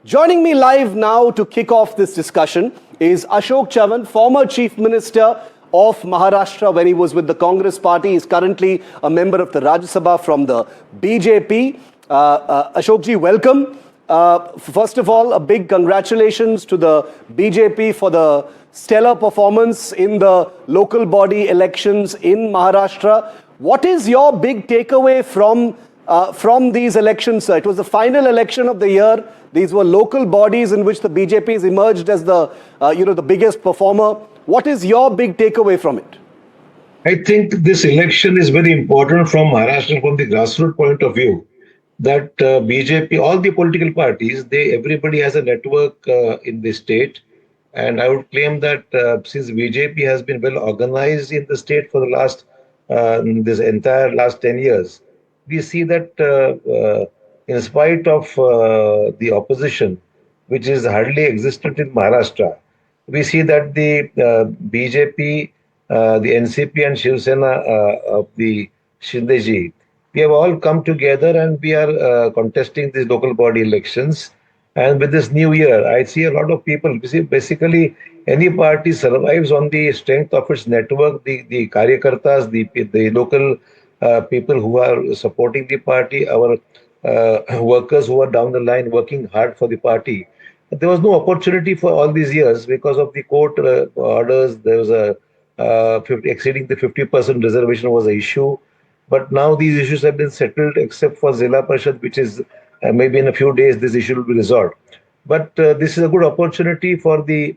Joining me live now to kick off this discussion is Ashok Chavan, former Chief Minister of Maharashtra when he was with the Congress party. He's currently a member of the Rajya Sabha from the BJP. Ashokji, welcome. First of all, a big congratulations to the BJP for the stellar performance in the local body elections in Maharashtra. What is your big takeaway from these elections, sir? It was the final election of the year. These were local bodies in which the BJP has emerged as the biggest performer. What is your big takeaway from it? I think this election is very important from Maharashtra, from the grassroots point of view. That BJP, all the political parties, everybody has a network in the state, and I would claim that since BJP has been well organized in the state for the last this entire last 10 years, we see that in spite of the opposition, which is hardly existent in Maharashtra, we see that the BJP, the NCP and Shinde Sena of the Shinde ji, we have all come together and we are contesting these local body elections. And with this new year, I see a lot of people. You see, basically, any party survives on the strength of its network, the karyakartas, the local people who are supporting the party, our workers who are down the line working hard for the party. There was no opportunity for all these years because of the court orders. There was a exceeding the 50% reservation was an issue. But now these issues have been settled except for Zilla Parishad, which is maybe in a few days this issue will be resolved. But this is a good opportunity for the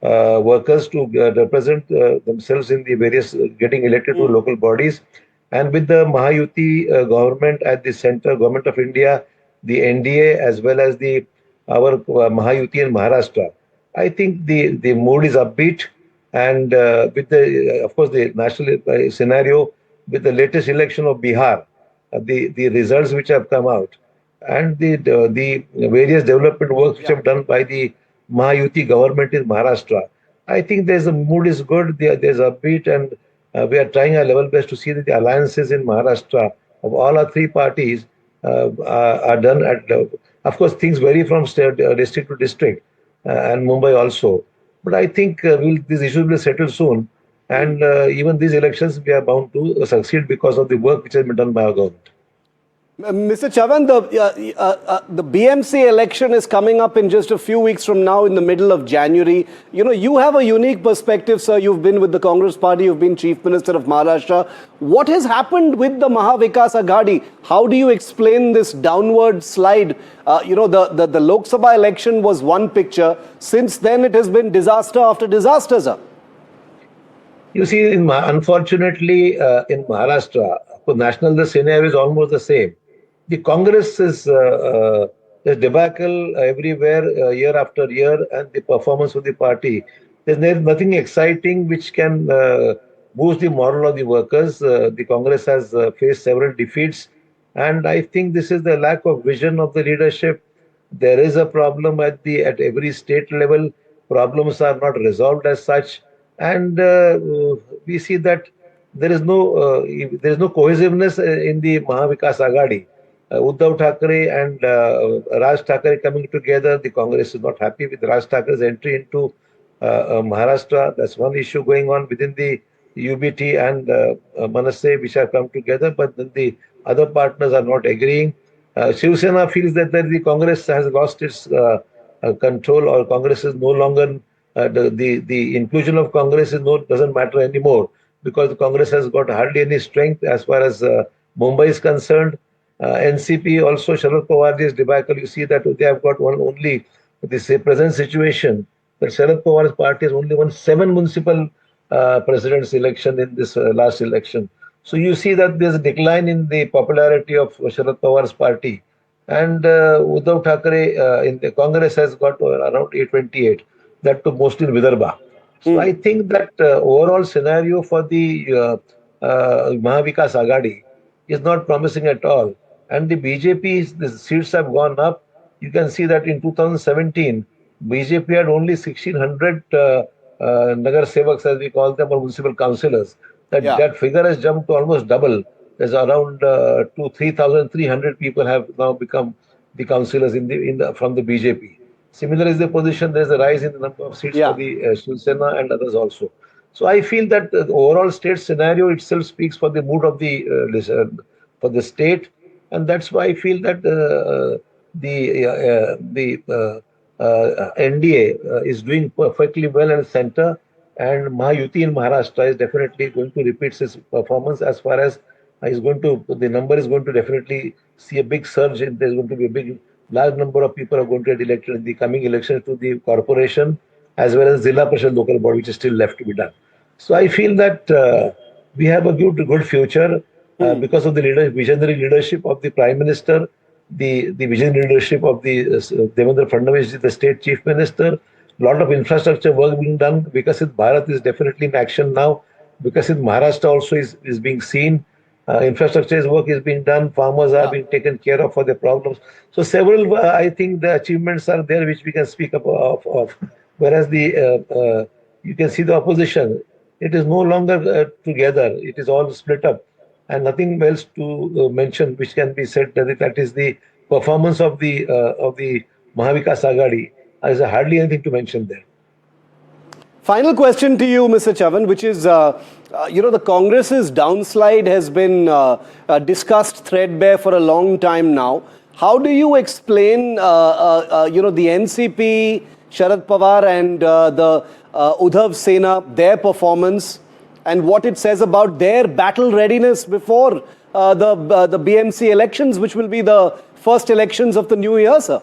workers to represent themselves in the various getting elected to local bodies. And with the Mahayuti government at the center, Government of India, the NDA, as well as our Mahayuti in Maharashtra, I think the mood is upbeat. And with of course, the national scenario, with the latest election of Bihar, the results which have come out, and the various development works which have done by the Mahayuti government in Maharashtra, I think there's a mood is good. There's upbeat, and we are trying our level best to see that the alliances in Maharashtra of all our three parties are done at. Of course, things vary from district to district, and Mumbai also. But I think these issues will settle soon. And even these elections, we are bound to succeed because of the work which has been done by our government. Mr. Chavan, the BMC election is coming up in just a few weeks from now in the middle of January. You know, you have a unique perspective, sir. You've been with the Congress party. You've been Chief Minister of Maharashtra. What has happened with the Mahavikas Aghadi? How do you explain this downward slide? The Lok Sabha election was one picture. Since then, it has been disaster after disaster, sir. You see, unfortunately, in Maharashtra, for national, the scenario is almost the same. The Congress is debacle everywhere, year after year, and the performance of the party. There's nothing exciting which can boost the morale of the workers. The Congress has faced several defeats, and I think this is the lack of vision of the leadership. There is a problem at every state level. Problems are not resolved as such, and we see that there is no cohesiveness in the Mahavikas Aghadi. Uddhav Thackeray and Raj Thackeray coming together. The Congress is not happy with Raj Thackeray's entry into Maharashtra. That's one issue going on within the UBT and Manasseh, which have come together, but then the other partners are not agreeing. Shiv Sena feels that the Congress has lost its control, or Congress is no longer the inclusion of Congress doesn't matter anymore, because the Congress has got hardly any strength as far as Mumbai is concerned. NCP also, Sharad Pawar's debacle, you see that they have got only this present situation that Sharad Pawar's party has only won 7 municipal president's election in this last election. So you see that there's a decline in the popularity of Sharad Pawar's party. And Uddhav Thackeray in the Congress has got around 828, that too mostly in Vidarbha. So I think that overall scenario for the Mahavikas Aghadi is not promising at all. And the BJP, the seats have gone up. You can see that in 2017, BJP had only 1,600 Nagar Sevaks, as we call them, or municipal councillors. That figure has jumped to almost double. There's around 3,300 people have now become the councillors from the BJP. Similar is the position. There is a rise in the number of seats for Yeah. the Shinde Sena and others also. So I feel that the overall state scenario itself speaks for the mood of for the state, and that's why I feel that the NDA is doing perfectly well in the center, and Mahayuti in Maharashtra is definitely going to repeat its performance as far as the number is going to definitely see a big surge. There's going to be a large number of people are going to get elected in the coming elections to the corporation as well as Zilla Parishad local body, which is still left to be done. So I feel that we have a good future because of the visionary leadership of the Prime Minister, the visionary leadership of the Devendra Fadnavis, the State Chief Minister. A lot of infrastructure work being done. Vikasit Bharat is definitely in action now. Vikasit Maharashtra also is being seen. Infrastructure work is being done. Farmers are Yeah. being taken care of for their problems. So several, I think, the achievements are there which we can speak of. Whereas you can see the opposition, it is no longer together. It is all split up, and nothing else to mention which can be said that is the performance of the Mahavikas Agadi. There is hardly anything to mention there. Final question to you, Mr. Chavan, which is, the Congress's downslide has been discussed threadbare for a long time now. How do you explain, the NCP, Sharad Pawar and the Udhav Sena, their performance and what it says about their battle readiness before the BMC elections, which will be the first elections of the new year, sir?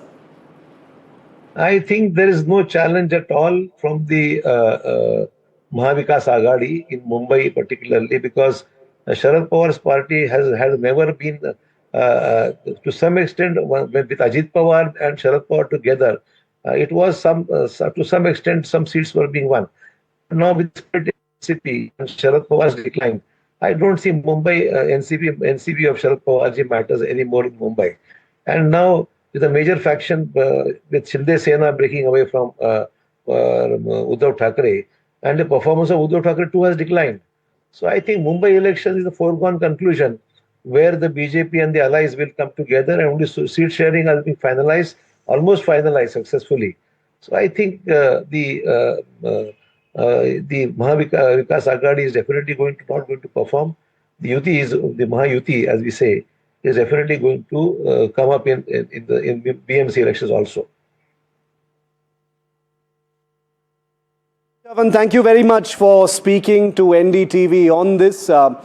I think there is no challenge at all from the Mahavikas Agadi in Mumbai, particularly because Sharad Pawar's party has never been, to some extent, with Ajit Pawar and Sharad Pawar together, it was to some extent some seats were being won. Now with NCP and Sharad Pawar's decline, I don't see Mumbai NCP of Sharad Pawarji matters anymore in Mumbai. And now with a major faction with Shinde Sena breaking away from Uddhav Thackeray, and the performance of Uddhav Thackeray too has declined. So I think Mumbai election is a foregone conclusion where the BJP and the allies will come together and only seat sharing has been finalized, almost finalized successfully. So I think the Mahavikas Agadi is definitely not going to perform. The Mahayuti, as we say, is definitely going to come up in BMC elections also. Chavan, thank you very much for speaking to NDTV on this.